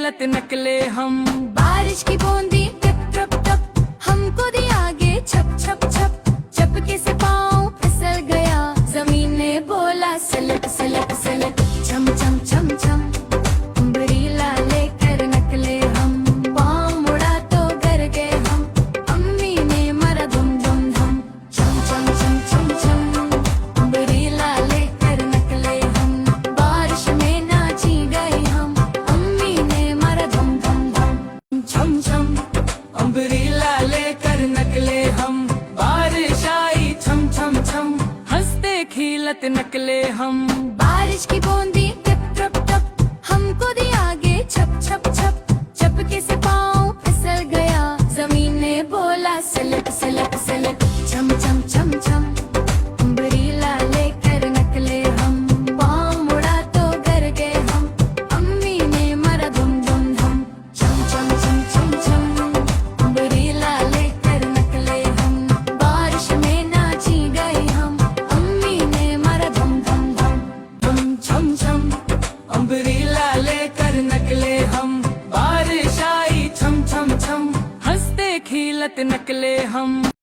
खेलत नकले हम। बारिश की बूंदी टिप टप टप, हमको दी आगे छप छप छप, चपके से पाँव फिसल गया, जमीन ने बोला सलट सलट सलट। छम छम छम छम, अम्ब्रेला लेकर नकले हम, पाँव मुड़ा तो गर गए हम, अम्मी ने मारा धुम धुम धुम। छम छम छम छम छम, अम्ब्रेला लेकर नकले हम, बारिश में नाची गए हम, अम्मी ने मारा धुम धुम धुम। छम छम अम्ब्रेला लेकर नकले हम, बारिश आई छम छम छम, हंसते खिलत नकले हम। बारिश की बूंदी टिप टप टप, हमको दी आगे छप छप छप, चपके से पाँव फिसल गया, जमीन ने बोला सलट सलट सलट। छम छम छम छम, अम्ब्रेला लेकर नकले हम, पाँव मुड़ा तो गर गए हम, अम्मी ने मारा धुम धुम धुम। छम छम छम छम छम, अम्ब्रेला लेकर नकले हम, बारिश में नाची गए हम, अम्मी ने मारा धुम धुम धुम। छम छम अम्ब्रेला लेकर नकले हम, बारिश आई छम छम छम, हंसते खिलत नकले हम।